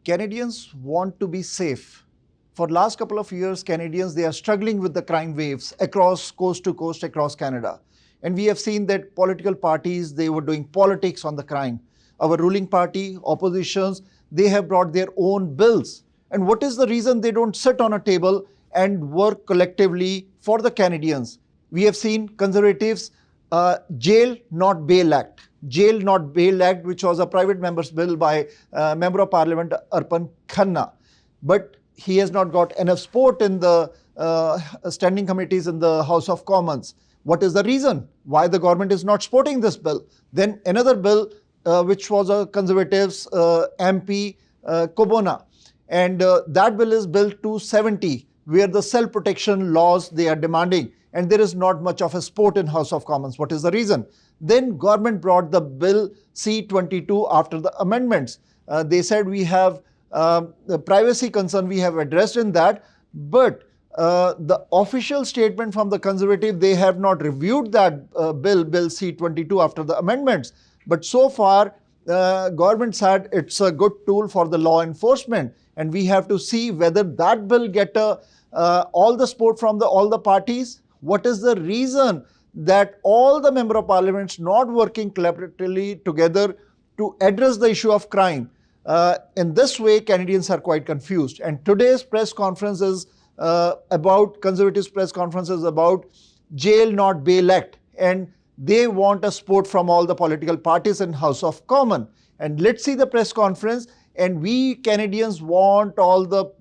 Canadians want to be safe. For last couple of years, Canadians, they are struggling with the crime waves across coast to coast across Canada. And we have seen that political parties, they were doing politics on the crime. Our ruling party, oppositions, they have brought their own bills. And what is the reason they don't sit on a table and work collectively for the Canadians? We have seen Conservatives, Jail Not Bail Act. Jail Not Bail Act, which was a private member's bill by Member of Parliament Arpan Khanna. But he has not got enough support in the standing committees in the House of Commons. What is the reason why the government is not supporting this bill? Then another bill, which was a Conservatives MP, Kobona. And that bill is Bill 270, where the self-protection laws they are demanding. And there is not much of a support in House of Commons. What is the reason? Then government brought the Bill C-22 after the amendments. They said we have the privacy concern we have addressed in that, but the official statement from the Conservative, they have not reviewed that Bill C-22 after the amendments. But so far, government said it's a good tool for the law enforcement, and we have to see whether that bill get all the support from all the parties. What is the reason that all the Member of Parliaments not working collaboratively together to address the issue of crime? In this way, Canadians are quite confused. And today's press conference is Conservatives' press conference is about Jail Not Bail Act. And they want a support from all the political parties in House of Commons. And let's see the press conference. And we Canadians want all the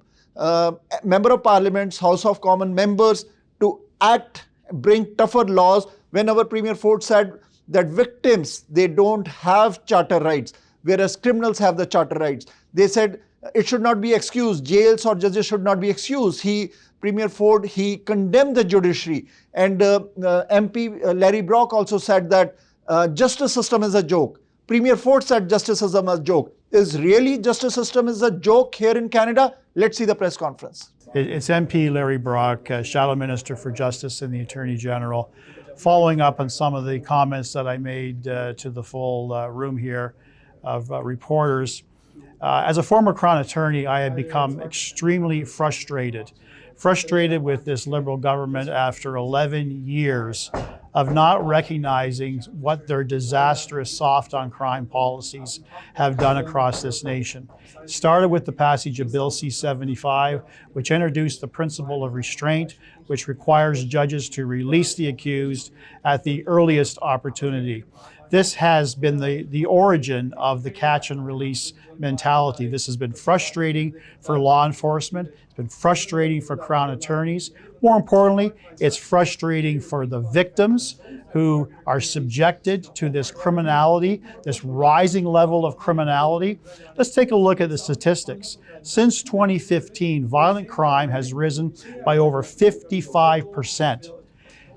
Member of Parliaments, House of Commons members to act, bring tougher laws. When our Premier Ford said that victims, they don't have charter rights, whereas criminals have the charter rights. They said it should not be excused. Jails or judges should not be excused. Premier Ford, he condemned the judiciary. And MP Larry Brock also said that justice system is a joke. Premier Ford said justice system is a joke. Is really justice system is a joke here in Canada? Let's see the press conference. It's MP Larry Brock, Shadow Minister for Justice and the Attorney General, following up on some of the comments that I made to the full room here of reporters. As a former Crown attorney, I have become extremely frustrated with this Liberal government after 11 years of not recognizing what their disastrous soft on crime policies have done across this nation. It started with the passage of Bill C-75, which introduced the principle of restraint, which requires judges to release the accused at the earliest opportunity. This has been the origin of the catch and release mentality. This has been frustrating for law enforcement. It's been frustrating for Crown attorneys. More importantly, it's frustrating for the victims who are subjected to this criminality, this rising level of criminality. Let's take a look at the statistics. Since 2015, violent crime has risen by over 55%.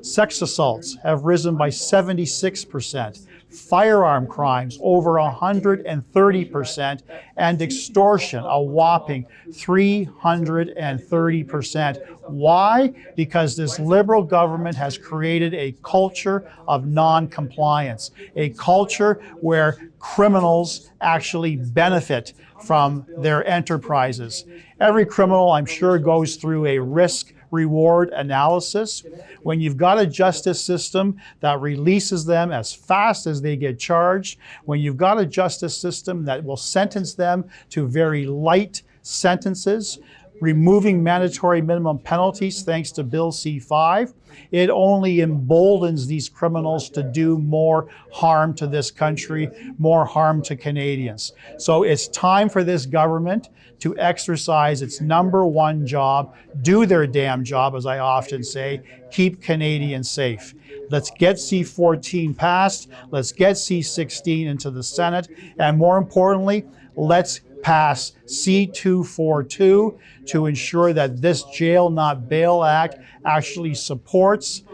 Sex assaults have risen by 76%. Firearm crimes over 130%, and extortion a whopping 330%. Why? Because this Liberal government has created a culture of non-compliance, a culture where criminals actually benefit from their enterprises. Every criminal, I'm sure, goes through a risk-reward analysis. When you've got a justice system that releases them as fast as they get charged, when you've got a justice system that will sentence them to very light sentences, removing mandatory minimum penalties thanks to Bill C-5, it only emboldens these criminals to do more harm to this country, more harm to Canadians. So it's time for this government to exercise its number one job, do their damn job, as I often say, keep Canadians safe. Let's get C-14 passed, let's get C-16 into the Senate, and more importantly, let's pass C-242 to ensure that this Jail Not Bail Act actually supports,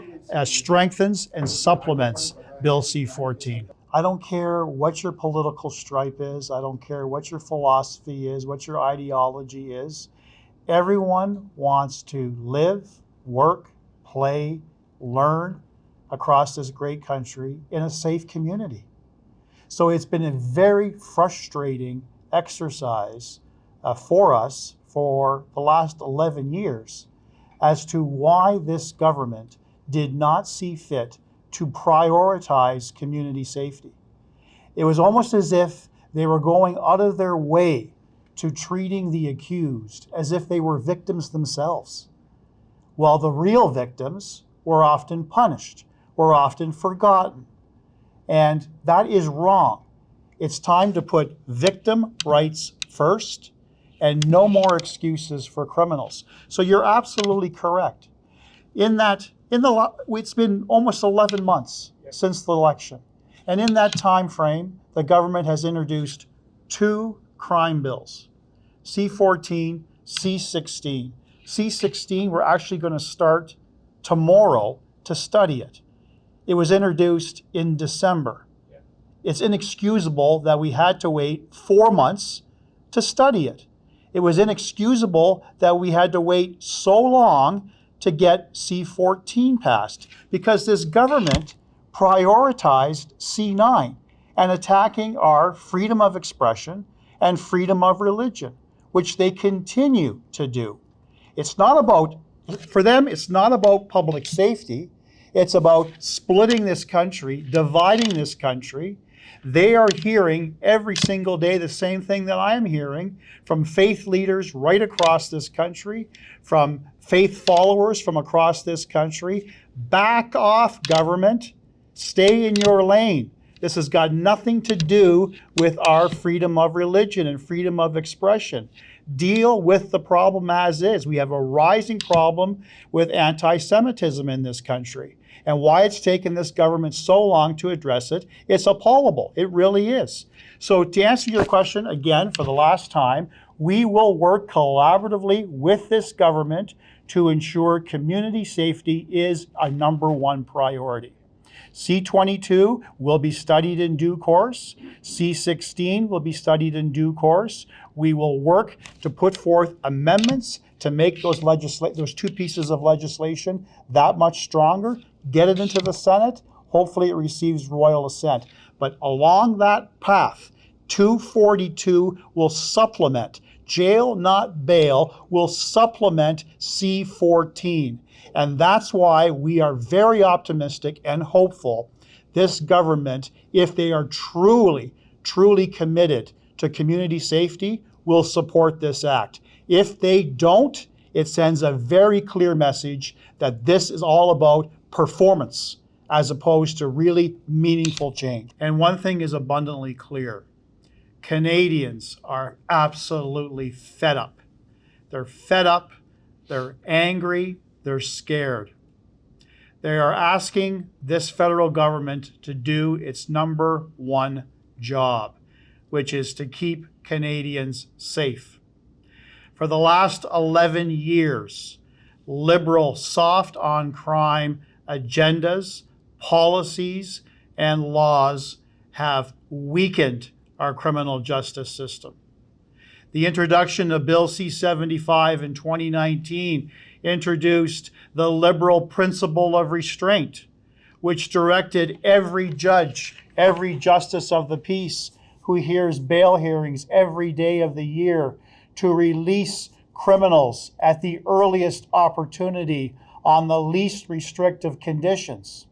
strengthens, and supplements Bill C-14. I don't care what your political stripe is. I don't care what your philosophy is, what your ideology is. Everyone wants to live, work, play, learn across this great country in a safe community. So it's been a very frustrating exercise for us for the last 11 years as to why this government did not see fit to prioritize community safety. It was almost as if they were going out of their way to treating the accused as if they were victims themselves, while the real victims were often punished, were often forgotten. And that is wrong. It's time to put victim rights first and no more excuses for criminals. So you're absolutely correct. It's been almost 11 months since the election. And in that time frame, the government has introduced 2 crime bills, C-14, C-16. C-16, we're actually going to start tomorrow to study it. It was introduced in December. It's inexcusable that we had to wait 4 months to study it. It was inexcusable that we had to wait so long to get C-14 passed, because this government prioritized C-9 and attacking our freedom of expression and freedom of religion, which they continue to do. It's not about, for them, it's not about public safety. It's about splitting this country, dividing this country. They are hearing every single day the same thing that I am hearing from faith leaders right across this country, from faith followers from across this country. Back off, government. Stay in your lane. This has got nothing to do with our freedom of religion and freedom of expression. Deal with the problem as is. We have a rising problem with anti-Semitism in this country. And why it's taken this government so long to address it, it's appallable. It really is. So to answer your question again for the last time, we will work collaboratively with this government to ensure community safety is a #1 priority. C-22 will be studied in due course. C-16 will be studied in due course. We will work to put forth amendments to make those 2 pieces of legislation that much stronger, get it into the Senate. Hopefully it receives royal assent. But along that path, 242 will supplement, jail not bail, will supplement C-14. And that's why we are very optimistic and hopeful this government, if they are truly, truly committed to community safety, will support this act. If they don't, it sends a very clear message that this is all about performance as opposed to really meaningful change. And one thing is abundantly clear. Canadians are absolutely fed up. They're fed up, they're angry, they're scared. They are asking this federal government to do its #1 job, which is to keep Canadians safe. For the last 11 years, liberal soft on crime agendas, policies, and laws have weakened our criminal justice system. The introduction of Bill C-75 in 2019 introduced the liberal principle of restraint, which directed every judge, every justice of the peace who hears bail hearings every day of the year to release criminals at the earliest opportunity on the least restrictive conditions.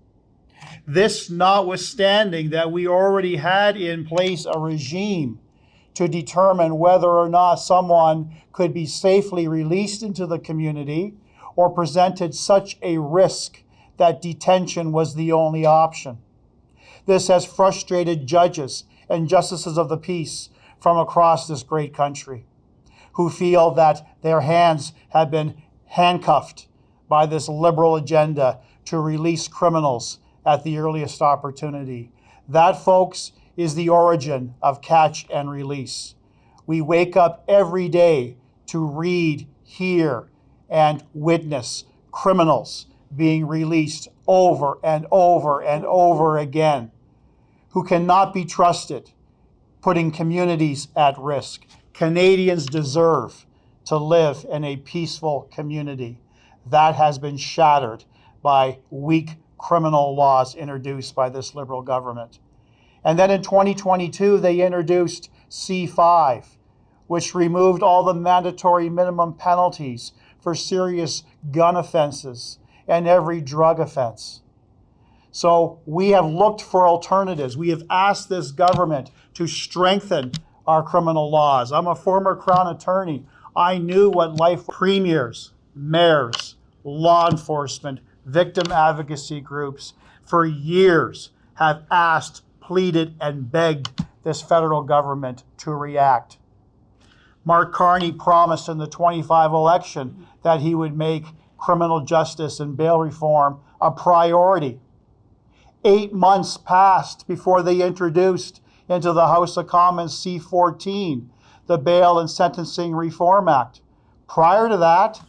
This notwithstanding that we already had in place a regime to determine whether or not someone could be safely released into the community or presented such a risk that detention was the only option. This has frustrated judges and justices of the peace from across this great country who feel that their hands have been handcuffed by this liberal agenda to release criminals at the earliest opportunity. That, folks, is the origin of catch and release. We wake up every day to read, hear, and witness criminals being released over and over and over again, who cannot be trusted, putting communities at risk. Canadians deserve to live in a peaceful community. That has been shattered by weak criminal laws introduced by this Liberal government. And then in 2022, they introduced C-5, which removed all the mandatory minimum penalties for serious gun offenses and every drug offense. So we have looked for alternatives. We have asked this government to strengthen our criminal laws. I'm a former Crown attorney. I knew what life premiers, mayors, law enforcement, victim advocacy groups for years have asked, pleaded, and begged this federal government to react. Mark Carney promised in the 25 election that he would make criminal justice and bail reform a priority. 8 months passed before they introduced into the House of Commons C-14, the Bail and Sentencing Reform Act. Prior to that,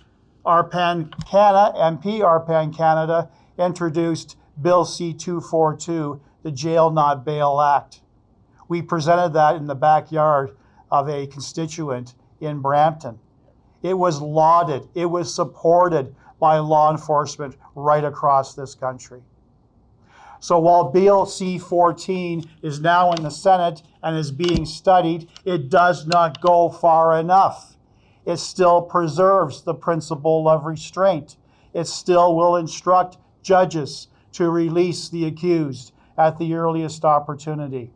Arpan Canada, MP Arpan Canada, introduced Bill C-242, the Jail Not Bail Act. We presented that in the backyard of a constituent in Brampton. It was lauded, it was supported by law enforcement right across this country. So while Bill C-14 is now in the Senate and is being studied, it does not go far enough. It still preserves the principle of restraint. It still will instruct judges to release the accused at the earliest opportunity.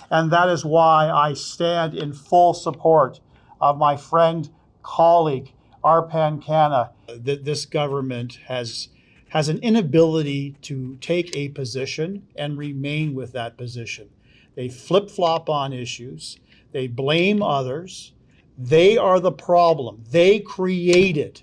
And that is why I stand in full support of my friend, colleague, Arpan Canada. This government has an inability to take a position and remain with that position. They flip-flop on issues. They blame others. They are the problem. They created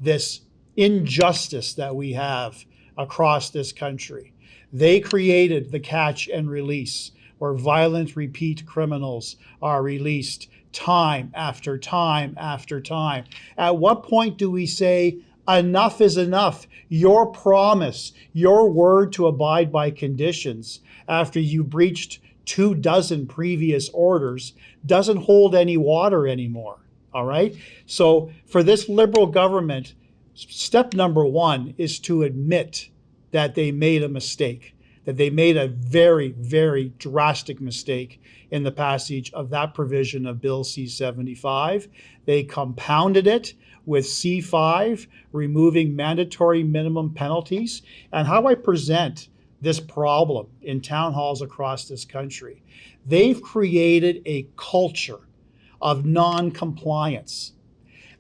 this injustice that we have across this country. They created the catch and release, where violent repeat criminals are released time after time after time. At what point do we say, enough is enough? Your promise, your word to abide by conditions after you breached 24 previous orders doesn't hold any water anymore, all right? So for this Liberal government, step number one is to admit that they made a mistake, that they made a very, very drastic mistake in the passage of that provision of Bill C-75. They compounded it with C-5, removing mandatory minimum penalties. And how I present this problem in town halls across this country, they've created a culture of non-compliance,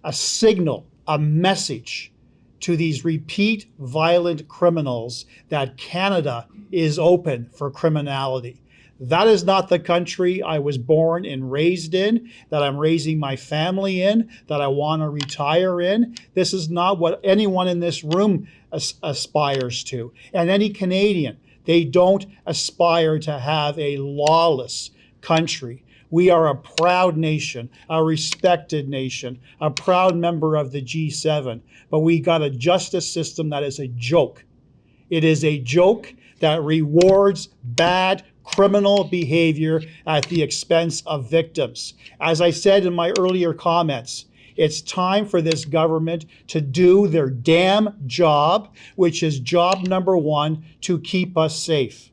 a signal, a message to these repeat violent criminals that Canada is open for criminality. That is not the country I was born and raised in, that I'm raising my family in, that I want to retire in. This is not what anyone in this room aspires to. And any Canadian, they don't aspire to have a lawless country. We are a proud nation, a respected nation, a proud member of the G7, but we got a justice system that is a joke. It is a joke that rewards bad criminal behavior at the expense of victims. As I said in my earlier comments, it's time for this government to do their damn job, which is job number one, to keep us safe.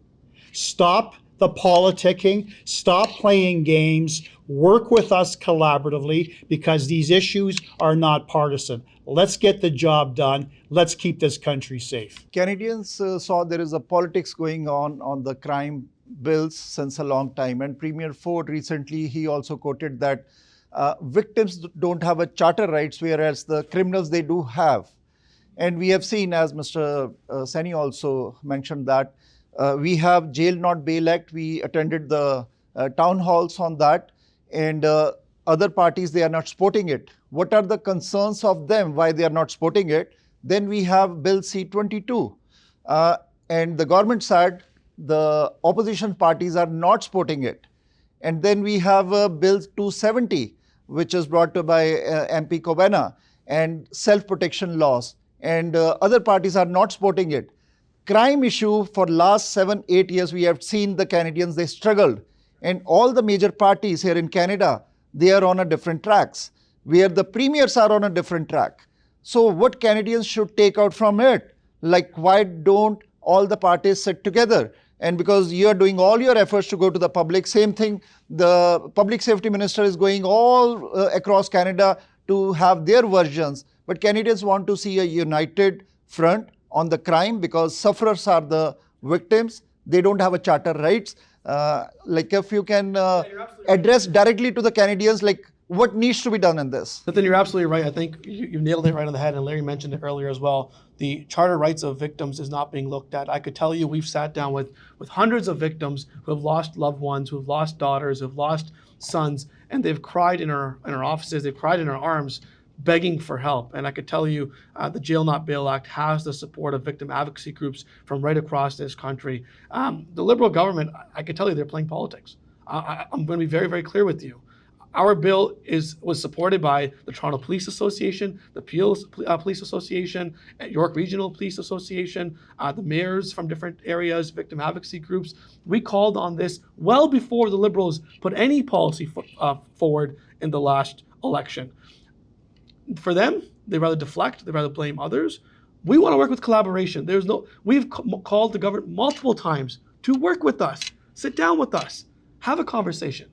Stop the politicking, stop playing games, work with us collaboratively, because these issues are not partisan. Let's get the job done. Let's keep this country safe. Canadians saw there is a politics going on the crime bills since a long time. And Premier Ford recently, he also quoted that victims don't have a charter rights, whereas the criminals, they do have. And we have seen, as Mr. Saini also mentioned, that we have Jail Not Bail Act. We attended the town halls on that, and other parties, they are not supporting it. What are the concerns of them, why they are not supporting it? Then we have Bill C-22. And the government side, the opposition parties are not supporting it. And then we have Bill 270, which is brought to by MP Kobena, and self-protection laws. And other parties are not supporting it. Crime issue for last 7-8 years, we have seen the Canadians, they struggled. And all the major parties here in Canada, they are on a different tracks, where the premiers are on a different track. So what Canadians should take out from it? Like, why don't all the parties sit together and because you are doing all your efforts to go to the public, same thing, the public safety minister is going all across Canada to have their versions. But Canadians want to see a united front on the crime because sufferers are the victims. They don't have a charter rights. Like if you can address directly to the Canadians, like what needs to be done in this? Nathan, you're absolutely right. I think you nailed it right on the head, and Larry mentioned it earlier as well. The charter rights of victims is not being looked at. I could tell you we've sat down with hundreds of victims who have lost loved ones, who have lost daughters, who have lost sons, and they've cried in our offices, they've cried in our arms, begging for help. And I could tell you the Jail Not Bail Act has the support of victim advocacy groups from right across this country. The Liberal government, I could tell you they're playing politics. I'm going to be very, very clear with you. Our bill was supported by the Toronto Police Association, the Peel Police Association, York Regional Police Association, the mayors from different areas, victim advocacy groups. We called on this well before the Liberals put any policy forward in the last election. For them, they'd rather deflect, they'd rather blame others. We want to work with collaboration. We've called the government multiple times to work with us, sit down with us, have a conversation.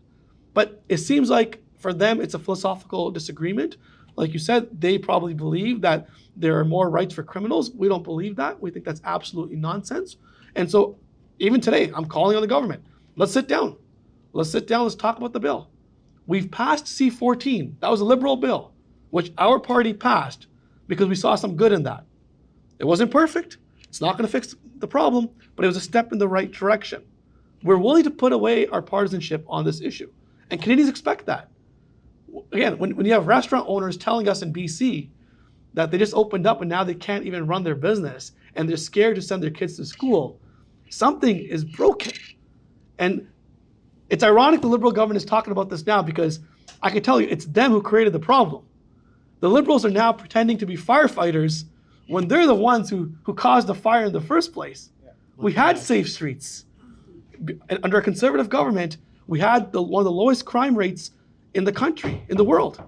But it seems like for them, it's a philosophical disagreement. Like you said, they probably believe that there are more rights for criminals. We don't believe that. We think that's absolutely nonsense. And so even today, I'm calling on the government. Let's sit down. Let's sit down. Let's talk about the bill. We've passed C-14. That was a Liberal bill, which our party passed because we saw some good in that. It wasn't perfect. It's not going to fix the problem, but it was a step in the right direction. We're willing to put away our partisanship on this issue. And Canadians expect that. Again, when you have restaurant owners telling us in BC that they just opened up and now they can't even run their business and they're scared to send their kids to school, something is broken. And it's ironic the Liberal government is talking about this now because I can tell you it's them who created the problem. The Liberals are now pretending to be firefighters when they're the ones who caused the fire in the first place. Yeah. We had safe streets. Under a Conservative government, we had one of the lowest crime rates in the country, in the world.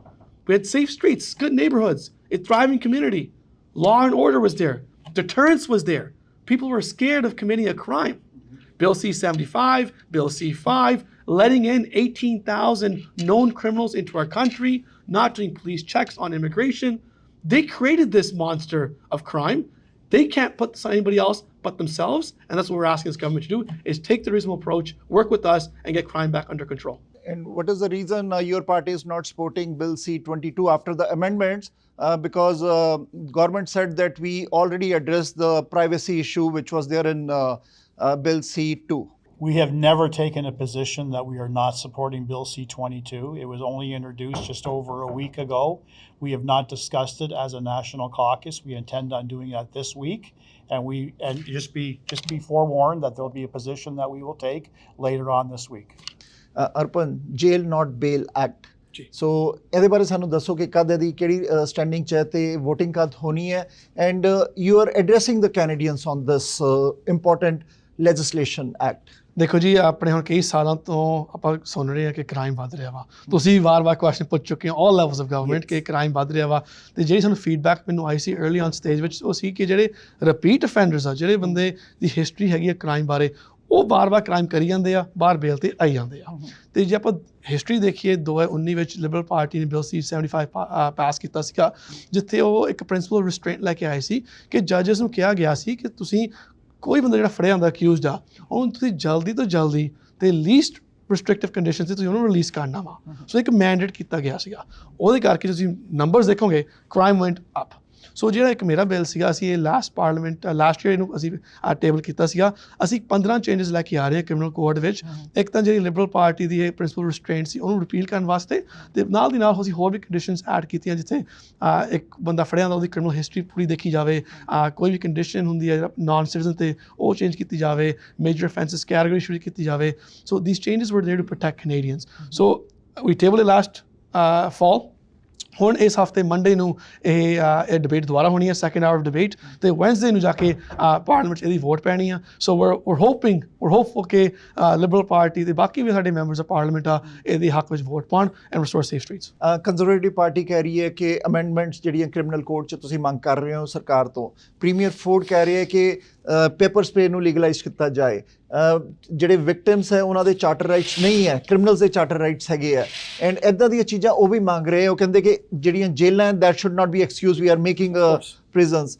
We had safe streets, good neighborhoods, a thriving community. Law and order was there. Deterrence was there. People were scared of committing a crime. Bill C-75, Bill C-5, letting in 18,000 known criminals into our country, not doing police checks on immigration. They created this monster of crime. They can't put anybody else but themselves, and that's what we're asking this government to do, is take the reasonable approach, work with us, and get crime back under control. And what is the reason your party is not supporting Bill C-22 after the amendments? Because government said that we already addressed the privacy issue which was there in Bill C-2. We have never taken a position that we are not supporting Bill C-22. It was only introduced just over a week ago. We have not discussed it as a national caucus. We intend on doing that this week. And just be forewarned that there'll be a position that we will take later on this week. Arpan, Jail Not Bail Act. So ਇਹਦੇ ਬਾਰੇ ਸਾਨੂੰ ਦੱਸੋ ਕਿ ਕਦ ਇਹਦੀ ਕਿਹੜੀ standing 'ਚ ਹੈ ਤੇ ਵੋਟਿੰਗ ਕਦ ਹੋਣੀ ਹੈ and you are addressing the Canadians on this important legislation act. ਦੇਖੋ ਜੀ, ਆਪਣੇ ਹੁਣ ਕਈ ਸਾਲਾਂ ਤੋਂ ਆਪਾਂ ਸੁਣ ਰਹੇ ਹਾਂ ਕਿ ਕ੍ਰਾਈਮ ਵੱਧ ਰਿਹਾ ਵਾ. ਤੁਸੀਂ ਵਾਰ-ਵਾਰ ਕੁਐਸਚਨ ਪੁੱਛ ਚੁੱਕੇ ਹੋ ਆਲ ਲੈਵਲਸ ਆਫ ਗਵਰਨਮੈਂਟ ਕਿ ਕ੍ਰਾਈਮ ਵੱਧ ਰਿਹਾ ਵਾ. ਤੇ ਜਿਹੜੀ ਸਾਨੂੰ ਫੀਡਬੈਕ ਮੈਨੂੰ ਆਈ ਸੀ ਅਰਲੀ ਔਨ ਸਟੇਜ ਵਿੱਚ ਉਹ ਸੀ ਕਿ ਜਿਹੜੇ ਰਿਪੀਟ ਅਫੈਂਡਰਸ ਆ, ਜਿਹੜੇ ਬੰਦੇ ਦੀ ਹਿਸਟਰੀ ਹੈਗੀ ਆ ਕ੍ਰਾਈਮ ਬਾਰੇ, ਉਹ ਵਾਰ-ਵਾਰ ਕ੍ਰਾਈਮ ਕਰੀ ਜਾਂਦੇ ਆ, ਬਾਹਰ ਬੇਲ ਤੇ ਆਈ ਜਾਂਦੇ ਆ. ਤੇ ਜੇ ਆਪਾਂ ਹਿਸਟਰੀ ਦੇਖੀਏ 2019 ਵਿੱਚ ਲਿਬਰਲ ਪਾਰਟੀ ਨੇ ਬਿਲ C-75 ਪਾਸ ਕੀਤਾ ਸੀਗਾ, ਜਿੱਥੇ ਉਹ ਇੱਕ ਪ੍ਰਿੰਸੀਪਲ ਰਿਸਟ੍ਰੇਂਟ ਲੈ ਕੇ ਆਏ ਸੀ ਕਿ ਜੱਜਸ ਨੂੰ ਕਿਹਾ ਗਿਆ ਸੀ ਕਿ ਤੁਸੀਂ ਕੋਈ ਬੰਦਾ ਜਿਹੜਾ ਫੜਿਆ ਹੁੰਦਾ ਅਕਿਊਜ਼ਡ ਆ, ਉਹਨੂੰ ਤੁਸੀਂ ਜਲਦੀ ਤੋਂ ਜਲਦੀ ਤੇ ਲੀਸਟ ਰਿਸਟ੍ਰਿਕਟਿਵ ਕੰਡੀਸ਼ਨ 'ਚ ਤੁਸੀਂ ਉਹਨੂੰ ਰਿਲੀਜ਼ ਕਰਨਾ ਵਾ. ਸੋ ਇੱਕ ਮੈਂਡੇਟ ਕੀਤਾ ਗਿਆ ਸੀਗਾ. ਉਹਦੇ ਕਰਕੇ ਤੁਸੀਂ ਨੰਬਰਸ ਦੇਖੋਗੇ, ਕ੍ਰਾਈਮ ਵੈਂਟ ਅਪ. ਸੋ ਜਿਹੜਾ ਇੱਕ ਮੇਰਾ ਬਿੱਲ ਸੀਗਾ, ਅਸੀਂ ਇਹ ਲਾਸਟ ਈਅਰ ਇਹਨੂੰ ਅਸੀਂ ਟੇਬਲ ਕੀਤਾ ਸੀਗਾ. ਅਸੀਂ 15 ਚੇਂਜਸ ਲੈ ਕੇ ਆ ਰਹੇ ਹਾਂ ਕ੍ਰਿਮੀਨਲ ਕੋਡ ਵਿੱਚ. ਇੱਕ ਤਾਂ ਜਿਹੜੀ ਲਿਬਰਲ ਪਾਰਟੀ ਦੀ ਇਹ ਪ੍ਰਿੰਸੀਪਲ ਰਿਸਟ੍ਰੇਂਟ ਸੀ ਉਹਨੂੰ ਰਿਪੀਲ ਕਰਨ ਵਾਸਤੇ, ਤੇ ਨਾਲ ਦੀ ਨਾਲ ਅਸੀਂ ਹੋਰ ਵੀ ਕੰਡੀਸ਼ਨਸ ਐਡ ਕੀਤੀਆਂ, ਜਿੱਥੇ ਇੱਕ ਬੰਦਾ ਫੜਿਆ ਹੁੰਦਾ ਉਹਦੀ ਕ੍ਰਿਮੀਨਲ ਹਿਸਟਰੀ ਪੂਰੀ ਦੇਖੀ ਜਾਵੇ, ਕੋਈ ਵੀ ਕੰਡੀਸ਼ਨ ਹੁੰਦੀ ਹੈ ਨਾਨ ਸਿਟੀਜ਼ਨ ਤੇ ਉਹ ਚੇਂਜ ਕੀਤੀ ਜਾਵੇ, ਮੇਜਰ ਅਫੈਂਸਿਸ ਕੈਟੇਗਰੀ ਸ਼ੁਰੂ ਕੀਤੀ ਜਾਵੇ. So these changes were there to protect Canadians. So we table it last fall. ਹੁਣ ਇਸ ਹਫਤੇ ਮੰਡੇ ਨੂੰ ਇਹ ਡਿਬੇਟ ਦੁਬਾਰਾ ਹੋਣੀ ਹੈ, ਸੈਕੰਡ ਆਵਰ ਆਫ ਡਿਬੇਟ, ਤੇ ਵੈਨਸਡੇ ਨੂੰ ਜਾ ਕੇ ਪਾਰਲੀਮੈਂਟ 'ਚ ਇਹਦੀ ਵੋਟ ਪੈਣੀ ਆ. ਸੋ we're hopeful ਕਿ ਲਿਬਰਲ ਪਾਰਟੀ ਦੇ ਬਾਕੀ ਵੀ ਸਾਡੇ ਮੈਂਬਰਸ ਆਫ ਪਾਰਲੀਮੈਂਟ ਆ ਇਹਦੇ ਹੱਕ ਵਿੱਚ ਵੋਟ ਪਾਉਣ and restore safe streets. Conservative party ਕਹਿ ਰਹੀ ਹੈ ਕਿ ਅਮੈਂਡਮੈਂਟਸ ਜਿਹੜੀਆਂ ਕ੍ਰਿਮੀਨਲ ਕੋਡ 'ਚ ਤੁਸੀਂ ਮੰਗ ਕਰ ਰਹੇ ਹੋ ਸਰਕਾਰ ਤੋਂ, ਪ੍ਰੀਮੀਅਰ ਫੋਰਡ ਕਹਿ ਰਹੇ ਹੈ ਕਿ ਪੇਪਰ ਸਪਰੇ ਨੂੰ ਲੀਗਲਾਈਜ਼ ਕੀਤਾ ਜਾਏ, ਜਿਹੜੇ ਵਿਕਟਿਮਸ ਹੈ ਉਹਨਾਂ ਦੇ ਚਾਰਟਰ ਰਾਈਟਸ ਨਹੀਂ ਹੈ, ਕ੍ਰਿਮੀਨਲਸ ਦੇ ਚਾਰਟਰ ਰਾਈਟਸ ਹੈਗੇ ਆ, ਐਂਡ ਇੱਦਾਂ ਦੀਆਂ ਚੀਜ਼ਾਂ ਉਹ ਵੀ ਮੰਗ ਰਹੇ, ਉਹ ਕਹਿੰਦੇ ਕਿ ਜਿਹੜੀਆਂ ਜੇਲਾਂ that should not be excuse, we are making prisons.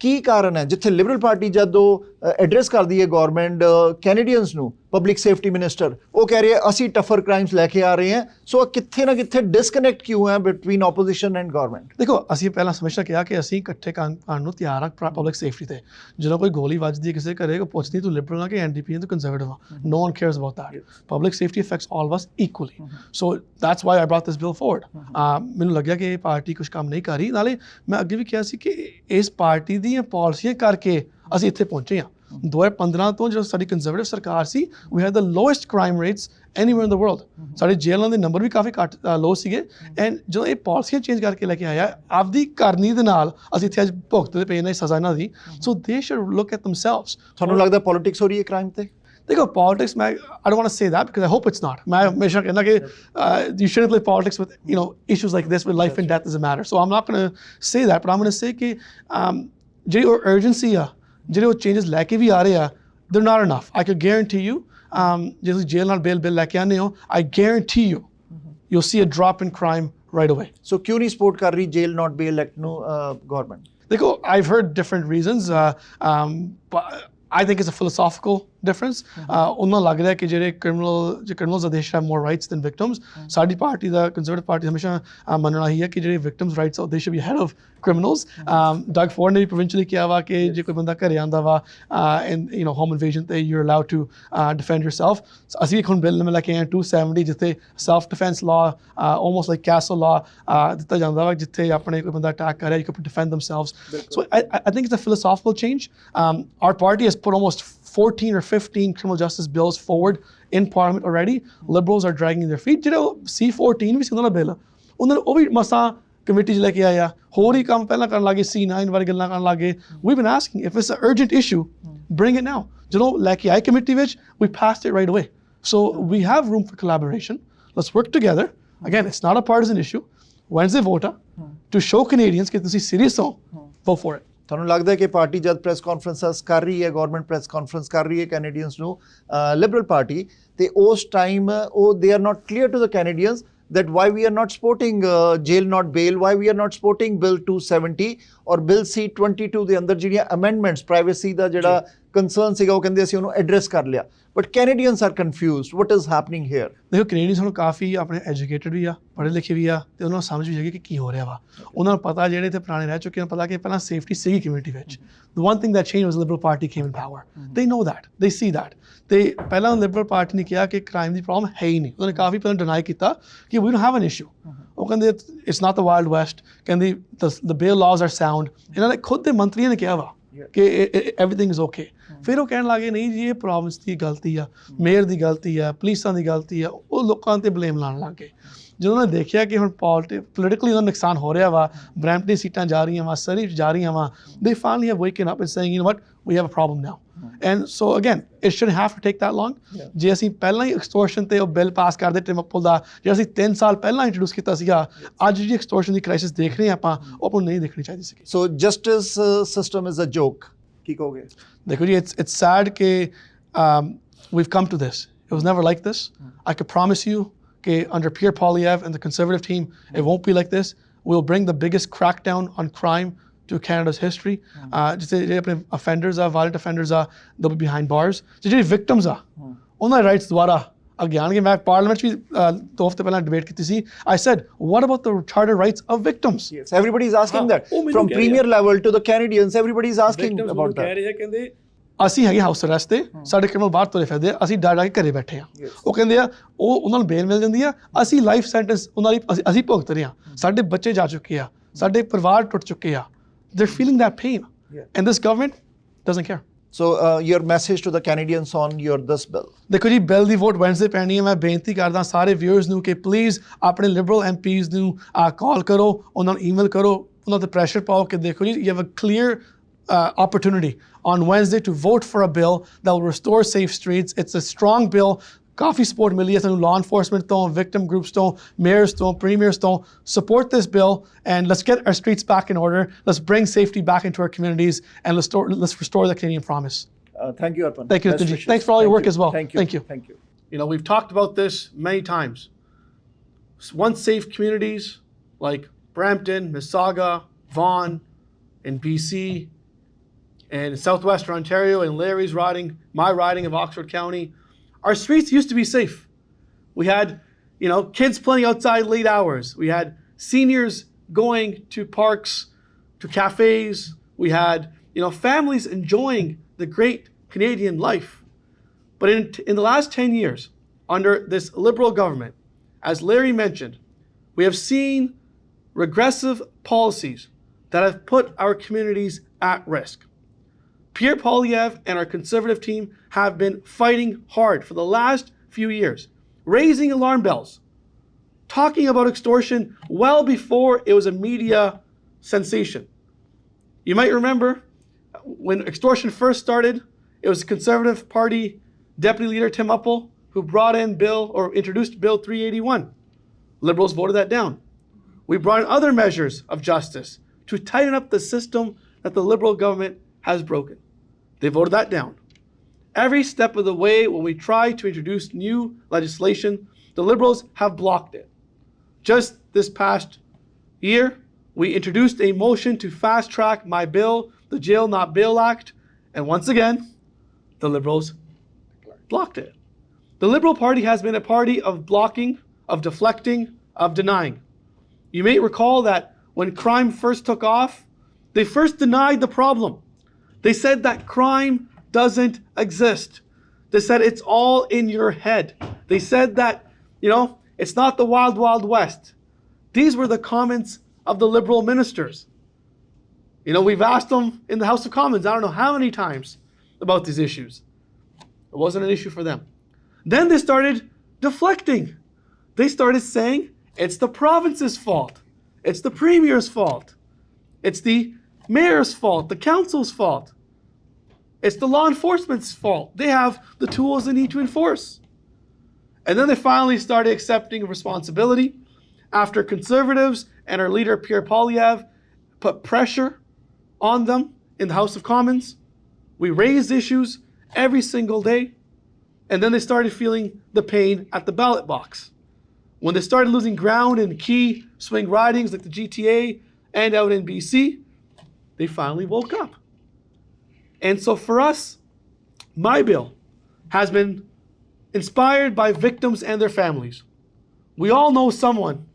ਕੀ ਕਾਰਨ ਹੈ ਜਿੱਥੇ ਲਿਬਰਲ ਪਾਰਟੀ ਜਦੋਂ ਐਡਰੈਸ ਕਰਦੀ ਹੈ ਗਵਰਨਮੈਂਟ ਕੈਨੇਡੀਅਨਸ ਨੂੰ, ਪਬਲਿਕ ਸੇਫਟੀ ਮਿਨਿਸਟਰ ਉਹ ਕਹਿ ਰਹੇ ਅਸੀਂ ਟਫਰ ਕ੍ਰਾਈਮਸ ਲੈ ਕੇ ਆ ਰਹੇ ਹਾਂ, ਸੋ ਕਿੱਥੇ ਨਾ ਕਿੱਥੇ ਡਿਸਕਨੈਕਟ ਕਿਉਂ ਹੈ ਬਿਟਵੀਨ ਆਪੋਜੀਸ਼ਨ ਐਂਡ ਗਵਰਨਮੈਂਟ? ਦੇਖੋ, ਅਸੀਂ ਪਹਿਲਾਂ ਹਮੇਸ਼ਾ ਕਿਹਾ ਕਿ ਅਸੀਂ ਇਕੱਠੇ ਕਰਨ ਨੂੰ ਤਿਆਰ ਹਾਂ ਪਬਲਿਕ ਸੇਫਟੀ ਤੇ। ਜਦੋਂ ਕੋਈ ਗੋਲੀ ਵੱਜਦੀ ਹੈ ਕਿਸੇ ਘਰੇ, ਕੋਈ ਪੁੱਛਦੀ ਤੂੰ ਲਿਬਰਲ ਆ ਕਿ ਐਨਡੀਪੀ ਤੂੰ ਕੰਜ਼ਰਵੇਟਿਵ ਆ, no one cares about that. Public safety affects all of us equally. So that's why I brought this bill forward. ਮੈਨੂੰ ਲੱਗਿਆ ਕਿ ਇਹ ਪਾਰਟੀ ਕੁਝ ਕੰਮ ਨਹੀਂ ਕਰ ਰਹੀ, ਨਾਲੇ ਮੈਂ ਅੱਗੇ ਵੀ ਕਿਹਾ ਸੀ ਕਿ ਇਸ ਪਾਰਟੀ ਦੀਆਂ ਪਾਲਿਸੀਆਂ ਕਰਕੇ ਅਸੀਂ ਇੱਥੇ ਪਹੁੰਚੇ ਹਾਂ। 2015 ਤੋਂ ਜਦੋਂ ਸਾਡੀ ਕੰਜ਼ਰਵੇਟਿਵ ਸਰਕਾਰ ਸੀ, we had the lowest crime rates anywhere in the world. ਸਾਡੇ ਜੇਲ੍ਹਾਂ ਦੇ ਨੰਬਰ ਵੀ ਕਾਫੀ ਘੱਟ ਲੋ ਸੀਗੇ, ਐਂਡ ਜਦੋਂ ਇਹ ਪਾਲਿਸੀਆਂ ਚੇਂਜ ਕਰਕੇ ਲੈ ਕੇ ਆਇਆ ਆਪਦੀ ਕਰਨੀ ਦੇ ਨਾਲ ਅਸੀਂ ਇੱਥੇ ਅੱਜ ਭੁਗਤਦੇ ਪਏ ਨੇ ਸਜ਼ਾ ਇਹਨਾਂ ਦੀ। ਸੋ ਦੇ ਸ਼ੁਡ ਲੁੱਕ ਐਟ themselves. ਤੁਹਾਨੂੰ ਲੱਗਦਾ ਪੋਲਿਟਿਕਸ ਹੋ ਰਹੀ ਹੈ ਕ੍ਰਾਈਮ ਤੇ? ਦੇਖੋ, ਪੋਲਿਟਿਕਸ ਮੈਂ I don't want to say that because I hope it's not. ਮੈਂ ਹਮੇਸ਼ਾ ਕਹਿੰਦਾ ਕਿ you shouldn't play politics with issues like this, with life and death is a matter. So I'm not going to say that, but I'm going to say ਕਿ ਜਿਹੜੀ ਉਹ urgency ਆ, ਜਿਹੜੇ ਉਹ ਚੇਂਜਸ ਲੈ ਕੇ ਵੀ ਆ ਰਹੇ ਆ, they're not enough. I could guarantee you, ਜੇ ਤੁਸੀਂ ਜੇਲ੍ਹ ਨਾਲ ਬਿੱਲ ਲੈ ਕੇ ਆਉਂਦੇ ਹੋ, I guarantee you, you'll see a drop in crime right away. ਸੋ ਕਿਉਂ ਨਹੀਂ ਸਪੋਰਟ ਕਰ ਰਹੀ ਜੇਲ ਨਾਟ ਬੇਲ ਐਕਟ ਨੂੰ ਗਵਰਨਮੈਂਟ? ਦੇਖੋ, I've heard different reasons, but I think it's a philosophical difference. ਉਹਨਾਂ ਲੱਗ ਰਿਹਾ ਕਿ ਜਿਹੜੇ criminals they should have more rights than victims. ਸਾਡੀ ਪਾਰਟੀ ਦਾ ਕੰਜ਼ਰਵੇਟਿਵ ਪਾਰਟੀ ਹਮੇਸ਼ਾ ਮੰਨਣਾ ਹੀ ਹੈ ਕਿ ਜਿਹੜੇ victims rights they should be ahead of criminals. Doug Ford ਨੇ ਵੀ provincially ਕਿਹਾ ਵਾ ਕਿ ਜੇ ਕੋਈ ਬੰਦਾ ਘਰੇ ਆਉਂਦਾ ਵਾ and home invasion ਤੇ you're allowed to defend yourself. ਅਸੀਂ ਇੱਕ ਹੁਣ ਬਿੱਲ ਨਵੇਂ ਲੈ ਕੇ ਆਏ 270 ਜਿੱਥੇ self defense law, almost like castle law ਦਿੱਤਾ ਜਾਂਦਾ ਵਾ, ਜਿੱਥੇ ਆਪਣੇ ਕੋਈ ਬੰਦਾ ਅਟੈਕ ਕਰ ਰਿਹਾ you can defend themselves. So I think it's a philosophical change. Our party has put almost 14 or 15 criminal justice bills forward in Parliament already. Liberals are dragging their feet. ਜਿਹੜੇ C14 ਵੀ ਸੀ ਉਹਨਾਂ ਦਾ bill, ਉਹਨਾਂ ਉਹ ਵੀ ਮਸਾਂ committee 'ਚ ਲੈ ਕੇ ਆਇਆ, ਹੋਰ ਹੀ ਕੰਮ ਪਹਿਲਾਂ ਕਰਨ ਲੱਗੇ, C9 ਵਾਲੀ ਗੱਲਾਂ ਕਰਨ ਲੱਗੇ. We've been asking if it's an urgent issue, bring it now. ਜਦੋਂ ਲੈ ਕੇ ਆਏ ਕਮੇਟੀ ਵਿੱਚ, we passed it right away. So we have room for collaboration. Let's work together. Again, it's not a partisan issue. Wednesday vote to show Canadians ਕਿ ਤੁਸੀਂ serious ਹੋ, vote for it. ਤੁਹਾਨੂੰ ਲੱਗਦਾ ਹੈ ਕਿ ਪਾਰਟੀ ਜਦ press conferences ਕਰ ਰਹੀ ਹੈ, ਗਵਰਨਮੈਂਟ ਪ੍ਰੈਸ ਕਾਨਫਰੰਸ ਕਰ ਰਹੀ ਹੈ ਕੈਨੇਡੀਅਨਸ ਨੂੰ, ਲਿਬਰਲ ਪਾਰਟੀ, ਤੇ ਉਸ ਟਾਈਮ ਉਹ they are not clear to the Canadians that why we are not supporting jail not bail, why we are not supporting bill 270 or bill C22 ਦੇ ਅੰਦਰ ਜਿਹੜੀਆਂ amendments privacy ਦਾ ਜਿਹੜਾ concern ਸੀਗਾ ਉਹ ਕਹਿੰਦੇ ਅਸੀਂ ਉਹਨੂੰ address ਕਰ ਲਿਆ, but Canadians are confused. What is happening here? ਦੇਖੋ, ਕੈਨੇਡੀਅਨਸ ਹੁਣ ਕਾਫੀ ਆਪਣੇ ਐਜੂਕੇਟਡ ਵੀ ਆ, ਪੜ੍ਹੇ ਲਿਖੇ ਵੀ ਆ, ਤੇ ਉਹਨਾਂ ਨੂੰ ਸਮਝ ਵੀ ਹੈਗੀ ਕਿ ਕੀ ਹੋ ਰਿਹਾ ਵਾ। ਉਹਨਾਂ ਨੂੰ ਪਤਾ, ਜਿਹੜੇ ਇੱਥੇ ਪੁਰਾਣੇ ਰਹਿ ਚੁੱਕੇ ਹਨ, ਪਤਾ ਕਿ ਪਹਿਲਾਂ ਸੇਫਟੀ ਸੀਗੀ ਕਮਿਊਨਿਟੀ ਵਿੱਚ। The one thing that changed was Liberal Party came in power. They know that, they see that. ਤੇ ਪਹਿਲਾਂ ਲਿਬਰਲ ਪਾਰਟੀ ਨੇ ਕਿਹਾ ਕਿ ਕ੍ਰਾਈਮ ਦੀ ਪ੍ਰੋਬਲਮ ਹੈ ਹੀ ਨਹੀਂ, ਉਹਨਾਂ ਨੇ ਕਾਫੀ ਪਹਿਲਾਂ ਡਿਨਾਈ ਕੀਤਾ ਕਿ we don't have an issue. ਉਹ ਕਹਿੰਦੇ it's not the Wild West, ਕਹਿੰਦੇ the bail laws are sound. ਇਹਨਾਂ ਨੇ ਖੁਦ ਦੇ ਮੰਤਰੀਆਂ ਨੇ ਕਿਹਾ ਵਾ ਕਿ everything is okay. ਫਿਰ ਉਹ ਕਹਿਣ ਲੱਗੇ ਨਹੀਂ ਜੀ ਇਹ ਪ੍ਰੋਵਿੰਸ ਦੀ ਗਲਤੀ ਆ, ਮੇਅਰ ਦੀ ਗਲਤੀ ਆ, ਪੁਲਿਸਾਂ ਦੀ ਗਲਤੀ ਆ, ਉਹ ਲੋਕਾਂ 'ਤੇ ਬਲੇਮ ਲਾਉਣ ਲੱਗ ਗਏ। ਜਦੋਂ ਉਹਨਾਂ ਨੇ ਦੇਖਿਆ ਕਿ ਹੁਣ ਪੋਲੀਟਿਕਲੀ ਉਹਨਾਂ ਨੂੰ ਨੁਕਸਾਨ ਹੋ ਰਿਹਾ ਵਾ, ਬਰੈਂਪਟਨ ਸੀਟਾਂ ਜਾ ਰਹੀਆਂ ਵਾ, ਸਰੀ ਜਾ ਰਹੀਆਂ ਵਾ, they finally have waken up and saying, you know what, we have a problem now. And so again, it shouldn't have to take that long. ਜੇ ਅਸੀਂ ਪਹਿਲਾਂ ਹੀ ਐਕਸਟੋਰਸ਼ਨ ਤੇ ਉਹ ਬਿੱਲ ਪਾਸ ਕਰਦੇ ਟਿਮਪਲ ਦਾ, ਜਿਹੜਾ ਅਸੀਂ 3 ਸਾਲ ਪਹਿਲਾਂ ਇੰਟਰੋਡਿਊਸ ਕੀਤਾ ਸੀਗਾ, ਅੱਜ ਜਿਹੜੀ ਐਕਸਟੋਰਸ਼ਨ ਦੀ ਕ੍ਰਾਈਸਿਸ ਦੇਖ ਰਹੇ ਆਪਾਂ, ਉਹ ਆਪਾਂ ਨੂੰ ਨਹੀਂ ਦੇਖਣੀ ਚਾਹੀਦੀ ਸੀ। So justice system is a joke. ਕੀ ਕਹੋਗੇ? ਦੇਖੋ ਜੀ, it's sad ਕਿ we've come to this. It was never like this. I could promise you under Pierre Poilievre and the Conservative team, it won't be like this. We'll bring the biggest crackdown on crime to Canada's history. ਜਿਹੜੇ ਆਪਣੇ offenders ਆ, violent offenders ਆ, they'll be behind bars. ਜਿਹੜੇ victims ਆ, ਉਹਨਾਂ ਦੇ rights ਦੁਆਰਾ ਅੱਗੇ ਆਉਣਗੇ। ਮੈਂ ਪਾਰਲੀਮੈਂਟ 'ਚ ਵੀ 2 ਹਫ਼ਤੇ ਪਹਿਲਾਂ ਡਿਬੇਟ ਕੀਤੀ ਸੀ। I said, what about the charter rights of victims? Yes, everybody is asking that. From premier level to the Canadians, everybody is asking about that. ਕਹਿ ਰਹੇ ਆ, ਕਹਿੰਦੇ ਅਸੀਂ ਹੈਗੇ ਹਾਊਸ ਅਰੈਸਟ ਤੇ, ਸਾਡੇ ਕ੍ਰਿਮੀਨਲ ਬਾਹਰ ਤੁਰੇ ਫਿਰਦੇ ਆ, ਅਸੀਂ ਡਰ ਕੇ ਘਰੇ ਬੈਠੇ ਆ। ਉਹ ਕਹਿੰਦੇ ਆ ਉਹਨਾਂ ਨੂੰ ਬੇਲ ਮਿਲ ਜਾਂਦੀ ਆ, ਅਸੀਂ ਲਾਈਫ ਸੈਂਟੈਂਸ ਉਹਨਾਂ ਦੀ ਅਸੀਂ ਭੁਗਤ ਰਹੇ ਆ, ਸਾਡੇ ਬੱਚੇ ਜਾ ਚੁੱਕੇ ਆ, ਸਾਡੇ ਪਰਿਵਾਰ ਟੁੱਟ ਚੁੱਕੇ ਆ। They're feeling that pain. And this government doesn't care. So your message to the Canadians on this bill? ਦੇਖੋ ਜੀ, ਬਿੱਲ ਦੀ ਵੋਟ ਵੈਨਸਡੇ ਪੈਣੀ ਹੈ। ਮੈਂ ਬੇਨਤੀ ਕਰਦਾ ਸਾਰੇ ਵਿਊਅਰਸ ਨੂੰ ਕਿ ਪਲੀਜ਼ ਆਪਣੇ ਲਿਬਰਲ ਐਮਪੀਜ਼ ਨੂੰ ਕਾਲ ਕਰੋ, ਉਹਨਾਂ ਨੂੰ ਈਮੇਲ ਕਰੋ, ਉਹਨਾਂ 'ਤੇ ਪ੍ਰੈਸ਼ਰ ਪਾਓ ਕਿ ਦੇਖੋ ਜੀ, you have a clear opportunity on Wednesday to vote for a bill that will restore safe streets. It's a strong bill. काफ़ी सपोर्ट मिली है सानू law enforcement ਤੋਂ victim groups ਤੋਂ mayors ਤੋਂ premiers ਤੋਂ support this bill and let's get our streets back in order. Let's bring safety back into our communities and let's restore the Canadian promise. Thank you, Arpan. Thank you, Best Nitin ji. wishes. Thanks for all your Thank work you. as well. Thank you. Thank you. Thank you. You know, we've talked about this many times. Once safe communities like Brampton, Mississauga, Vaughan, in BC, and in southwestern Ontario, and Larry's riding, my riding of Oxford County, our streets used to be safe. We had, you know, kids playing outside late hours. We had seniors going to parks, to cafes. We had, you know, families enjoying the great Canadian life. But in the last 10 years, under this Liberal government, as Larry mentioned, we have seen regressive policies that have put our communities at risk. Pierre Poilievre and our Conservative team have been fighting hard for the last few years, raising alarm bells, talking about extortion well before it was a media sensation. You might remember when extortion first started, it was Conservative Party Deputy Leader Tim Uppal who brought in introduced Bill 381. Liberals voted that down. We brought in other measures of justice to tighten up the system that the Liberal government has broken. They voted that down. Every step of the way when we try to introduce new legislation, the Liberals have blocked it. Just this past year, we introduced a motion to fast track my bill, the Jail Not Bail Act, and once again, the Liberals blocked it. The Liberal Party has been a party of blocking, of deflecting, of denying. You may recall that when crime first took off, they first denied the problem. They said that crime doesn't exist. They said it's all in your head. They said that, you know, it's not the wild, wild west. These were the comments of the Liberal ministers. You know, we've asked them in the House of Commons, I don't know how many times, about these issues. It wasn't an issue for them. Then they started deflecting. They started saying it's the province's fault. It's the premier's fault. It's the mayor's fault, the council's fault. It's the law enforcement's fault. They have the tools they need to enforce. And then they finally started accepting responsibility after Conservatives and our leader Pierre Poilievre put pressure on them in the House of Commons. We raised issues every single day. And then they started feeling the pain at the ballot box. When they started losing ground in key swing ridings like the GTA and out in BC, they finally woke up. And so for us, my bill has been inspired by victims and their families. We all know someone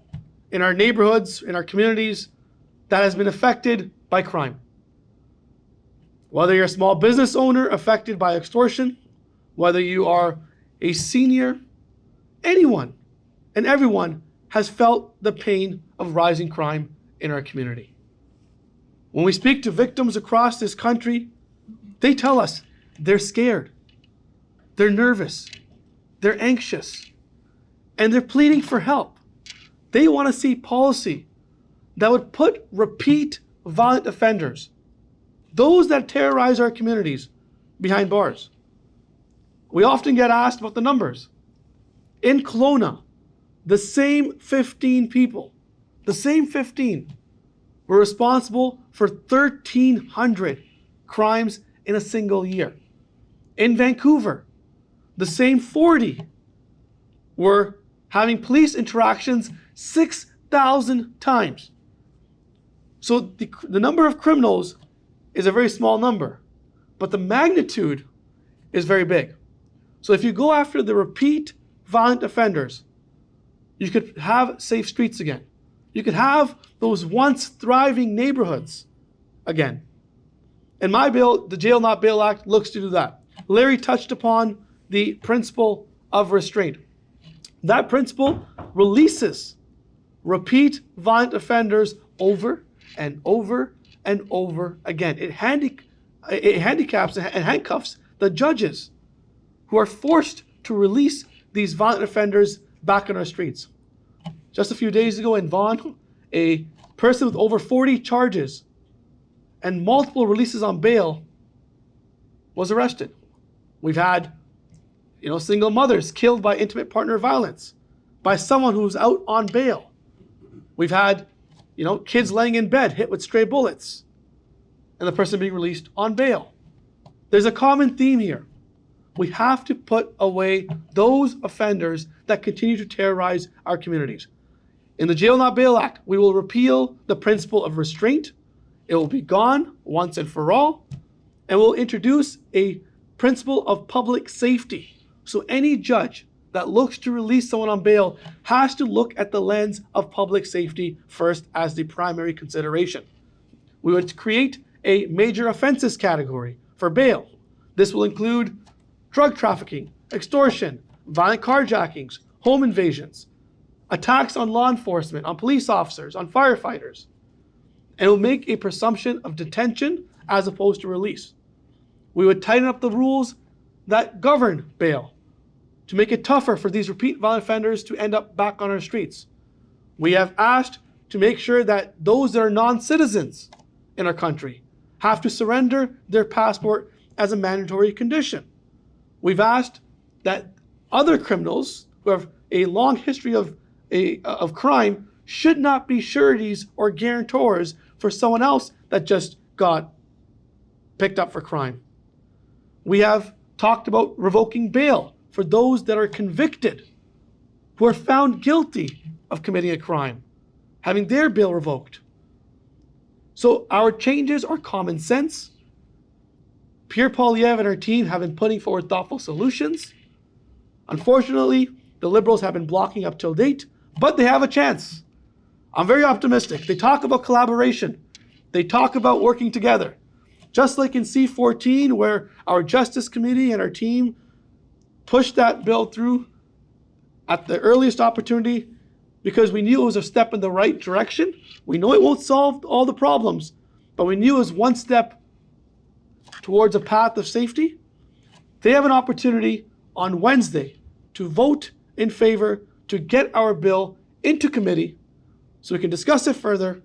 in our neighborhoods, in our communities, that has been affected by crime. Whether you're a small business owner affected by extortion, whether you are a senior, anyone and everyone has felt the pain of rising crime in our community. When we speak to victims across this country, they tell us they're scared, they're nervous, they're anxious, and they're pleading for help. They want to see policy that would put repeat violent offenders, those that terrorize our communities, behind bars. We often get asked about the numbers. In Kelowna, the same 15 people, the same 15, were responsible for 1,300 crimes in a single year. In Vancouver, the same 40 were having police interactions 6,000 times. So the number of criminals is a very small number, but the magnitude is very big. So if you go after the repeat violent offenders, you could have safe streets again. You could have those once thriving neighborhoods again. And my bill, the Jail Not Bail Act, looks to do that. Larry touched upon the principle of restraint. That principle releases repeat violent offenders over and over and over again. It handicaps and handcuffs the judges who are forced to release these violent offenders back on our streets. Just a few days ago in Vaughan, a person with over 40 charges and multiple releases on bail was arrested. We've had single mothers killed by intimate partner violence, by someone who's out on bail. We've had, kids laying in bed hit with stray bullets, and the person being released on bail. There's a common theme here. We have to put away those offenders that continue to terrorize our communities. In the Jail Not Bail Act, we will repeal the principle of restraint. It will be gone once and for all, and we'll introduce a principle of public safety. So any judge that looks to release someone on bail has to look at the lens of public safety first as the primary consideration. We would create a major offenses category for bail. This will include drug trafficking, extortion, violent carjackings, home invasions, attacks on law enforcement, on police officers, on firefighters. And it will make a presumption of detention as opposed to release. We would tighten up the rules that govern bail to make it tougher for these repeat violent offenders to end up back on our streets. We have asked to make sure that those that are non-citizens in our country have to surrender their passport as a mandatory condition. We've asked that other criminals who have a long history of crime should not be sureties or guarantors for someone else that just got picked up for crime. We have talked about revoking bail for those that are convicted, who are found guilty of committing a crime, having their bail revoked. So our changes are common sense. Pierre Poilievre and our team have been putting forward thoughtful solutions. Unfortunately, the Liberals have been blocking up till date, but they have a chance. I'm very optimistic. They talk about collaboration. They talk about working together. Just like in C-14, where our Justice Committee and our team pushed that bill through at the earliest opportunity because we knew it was a step in the right direction. We know it won't solve all the problems, but we knew it was one step towards a path of safety. They have an opportunity on Wednesday to vote in favor to get our bill into committee so we can discuss it further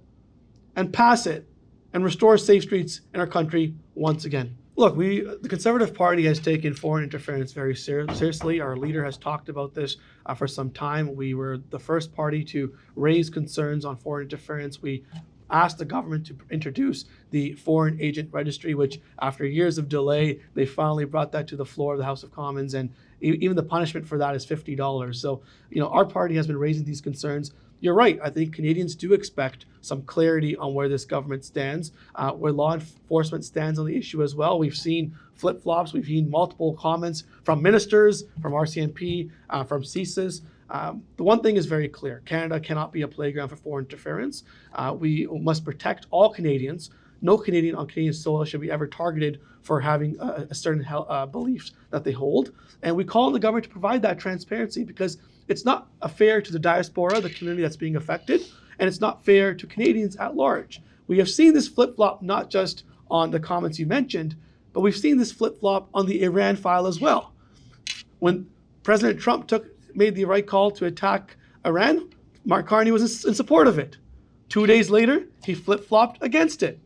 and pass it and restore safe streets in our country once again. Look, the Conservative Party has taken foreign interference very seriously. Our leader has talked about this for some time. We were the first party to raise concerns on foreign interference. We asked the government to introduce the Foreign Agent Registry, which after years of delay, they finally brought that to the floor of the House of Commons, and even the punishment for that is $50. So, our party has been raising these concerns. You're right. I think Canadians do expect some clarity on where this government stands, where law enforcement stands on the issue as well. We've seen flip-flops. We've seen multiple comments from ministers, from RCMP, from CSIS. The one thing is very clear. Canada cannot be a playground for foreign interference. We must protect all Canadians. No Canadian on Canadian soil should be ever targeted for having a certain beliefs that they hold. And we call on the government to provide that transparency because it's not fair to the diaspora, the community that's being affected, and it's not fair to Canadians at large. We have seen this flip-flop not just on the comments you mentioned, but we've seen this flip-flop on the Iran file as well. When President Trump made the right call to attack Iran, Mark Carney was in support of it. 2 days later, he flip-flopped against it.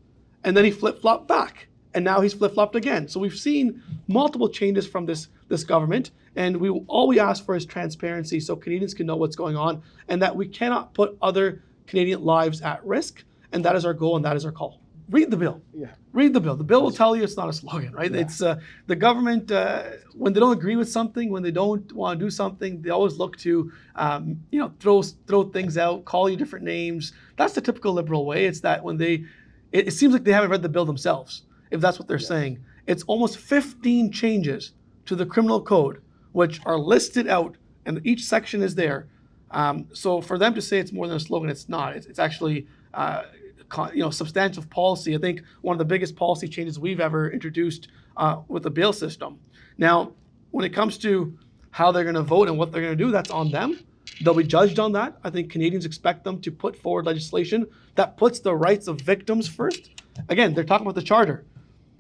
And then he flip-flopped back. And now he's flip-flopped again. So we've seen multiple changes from this government. And all we ask for is transparency so Canadians can know what's going on and that we cannot put other Canadian lives at risk. And that is our goal and that is our call. Read the bill. Yeah. Read the bill. The bill will tell you it's not a slogan, right? Yeah. It's the government, when they don't agree with something, when they don't want to do something, they always look to, throw things out, call you different names. That's the typical Liberal way. It's that when it seems like they haven't read the bill themselves, if that's what they're saying. It's almost 15 changes to the criminal code, which are listed out, and each section is there. So for them to say it's more than a slogan, it's not. It's actually substantive policy. I think one of the biggest policy changes we've ever introduced with the bail system. Now, when it comes to how they're going to vote and what they're going to do, that's on them. They'll be judged on that. I think Canadians expect them to put forward legislation that puts the rights of victims first. Again, they're talking about the charter.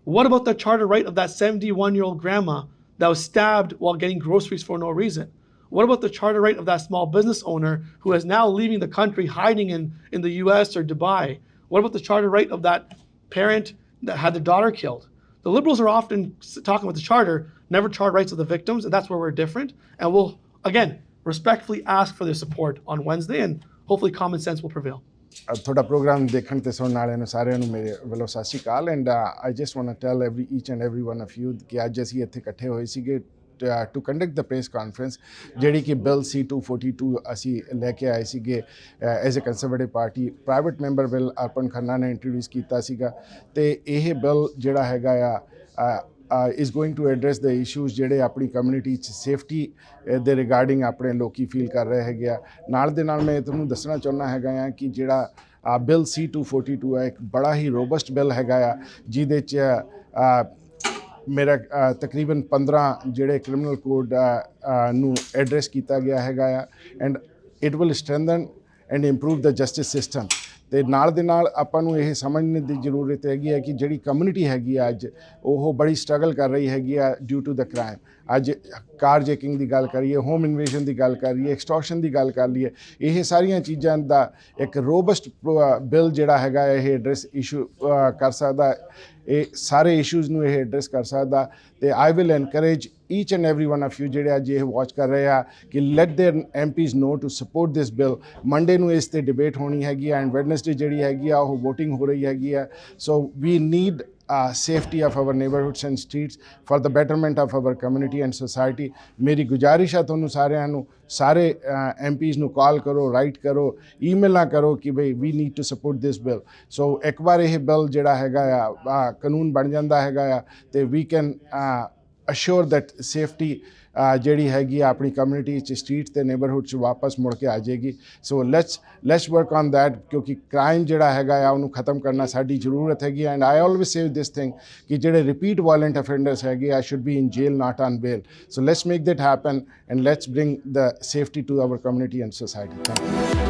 What about the charter right of that 71-year-old grandma that was stabbed while getting groceries for no reason? What about the charter right of that small business owner who is now leaving the country, hiding in the US or Dubai? What about the charter right of that parent that had their daughter killed? The Liberals are often talking about the charter, never charred rights of the victims, and that's where we're different. And we'll, again, respectfully ask for their support on Wednesday, and hopefully common sense will prevail. ਤੁਹਾਡਾ programme ਦੇਖਣ ਤੇ ਸੁਣਨ ਵਾਲਿਆਂ ਨੂੰ ਸਾਰਿਆਂ ਨੂੰ ਮੇਰੇ ਵੱਲੋਂ ਸਤਿ ਸ਼੍ਰੀ ਅਕਾਲ and I just want to tell each and every one of you ਕਿ ਅੱਜ ਅਸੀਂ ਇੱਥੇ ਇਕੱਠੇ ਹੋਏ ਸੀਗੇ to conduct the press conference ਜਿਹੜੀ ਕਿ ਬਿੱਲ C-242 ਅਸੀਂ ਲੈ ਕੇ ਆਏ ਸੀਗੇ as a Conservative Party. Private member bill Arpan Khanna ਨੇ ਇੰਟਰੋਡਿਊਸ ਕੀਤਾ ਸੀਗਾ ਤੇ ਇਹ ਬਿੱਲ ਜਿਹੜਾ ਹੈਗਾ ਆ is going to address the issues ਜਿਹੜੇ ਆਪਣੀ ਕਮਿਊਨਿਟੀ 'ਚ ਸੇਫਟੀ ਦੇ ਰਿਗਾਰਡਿੰਗ ਆਪਣੇ ਲੋਕੀ ਫੀਲ ਕਰ ਰਹੇ ਹੈਗੇ ਆ। ਨਾਲ ਦੇ ਨਾਲ ਮੈਂ ਤੁਹਾਨੂੰ ਦੱਸਣਾ ਚਾਹੁੰਦਾ ਹੈਗਾ ਆ ਕਿ ਜਿਹੜਾ ਬਿੱਲ C-242 ਹੈ ਇੱਕ ਬੜਾ ਹੀ ਰੋਬਸਟ ਬਿੱਲ ਹੈਗਾ ਆ ਜਿਹਦੇ 'ਚ ਮੇਰਾ ਤਕਰੀਬਨ 15 ਜਿਹੜੇ ਕ੍ਰਿਮੀਨਲ ਕੋਡ ਨੂੰ ਐਡਰੈਸ ਕੀਤਾ ਗਿਆ ਹੈਗਾ ਆ and it will strengthen and improve the justice system. ਤੇ ਨਾਲ ਦੇ ਨਾਲ ਆਪਾਂ ਨੂੰ ਇਹ ਸਮਝਣ ਦੀ ਜ਼ਰੂਰਤ ਹੈਗੀ ਹੈ ਕਿ ਜਿਹੜੀ ਕਮਿਊਨਿਟੀ ਹੈਗੀ ਆ ਅੱਜ ਉਹ ਬੜੀ ਸਟਰਗਲ ਕਰ ਰਹੀ ਹੈਗੀ ਆ ਡਿਊ ਟੂ ਦ ਕ੍ਰਾਈਮ। ਅੱਜ ਕਾਰ ਜੈਕਿੰਗ ਦੀ ਗੱਲ ਕਰੀਏ, ਹੋਮ ਇਨਵੇਸ਼ਨ ਦੀ ਗੱਲ ਕਰੀਏ, ਐਕਸਟੋਰਸ਼ਨ ਦੀ ਗੱਲ ਕਰ ਲਈਏ, ਇਹ ਸਾਰੀਆਂ ਚੀਜ਼ਾਂ ਦਾ ਇੱਕ ਰੋਬਸਟ ਬਿੱਲ ਜਿਹੜਾ ਹੈਗਾ ਇਹ ਐਡਰੈਸ ਇਸ਼ੂ ਕਰ ਸਕਦਾ, ਇਹ ਸਾਰੇ ਇਸ਼ੂਜ਼ ਨੂੰ ਇਹ ਐਡਰੈਸ ਕਰ ਸਕਦਾ। ਤੇ I will encourage each and every one of you ਜਿਹੜੇ ਅੱਜ ਇਹ ਵਾਚ ਕਰ ਰਹੇ ਆ ਕਿ let their MPs know to support this bill. Monday ਨੂੰ ਇਸ 'ਤੇ ਡਿਬੇਟ ਹੋਣੀ ਹੈਗੀ ਆ ਐਂਡ ਵੈਡਨਸਡੇ ਜਿਹੜੀ ਹੈਗੀ ਆ ਉਹ ਵੋਟਿੰਗ ਹੋ ਰਹੀ ਹੈਗੀ ਆ। So we need safety of our neighborhoods and streets for the betterment of our community and society। ਮੇਰੀ ਗੁਜ਼ਾਰਿਸ਼ ਹੈ ਤੁਹਾਨੂੰ ਸਾਰਿਆਂ ਨੂੰ, ਸਾਰੇ MPs ਨੂੰ ਕਾਲ ਕਰੋ, ਰਾਈਟ ਕਰੋ, ਈਮੇਲਾਂ ਕਰੋ ਕਿ ਬਈ we need to support this bill. So ਇੱਕ ਵਾਰ ਇਹ ਬਿੱਲ ਜਿਹੜਾ ਹੈਗਾ ਆ ਕਾਨੂੰਨ ਬਣ ਜਾਂਦਾ ਹੈਗਾ ਆ ਤੇ we can assure that safety ਜਿਹੜੀ ਹੈਗੀ ਆ ਆਪਣੀ ਕਮਿਊਨਿਟੀ 'ਚ ਸਟਰੀਟ ਤੇ ਨੇਬਰਹੁੱਡ 'ਚ ਵਾਪਸ ਮੁੜ ਕੇ ਆ ਜਾਏਗੀ। So let's work on that ਕਿਉਂਕਿ ਕ੍ਰਾਈਮ ਜਿਹੜਾ ਹੈਗਾ ਆ ਉਹਨੂੰ ਖਤਮ ਕਰਨਾ ਸਾਡੀ ਜ਼ਰੂਰਤ ਹੈਗੀ। And I always say this thing ਕਿ ਜਿਹੜੇ ਰਿਪੀਟ ਵਾਇਲੈਂਟ ਅਫੈਂਡਰਸ ਹੈਗੇ ਆ should be in jail not on bail. So let's make that happen and let's bring the safety to our community and society. Thank you.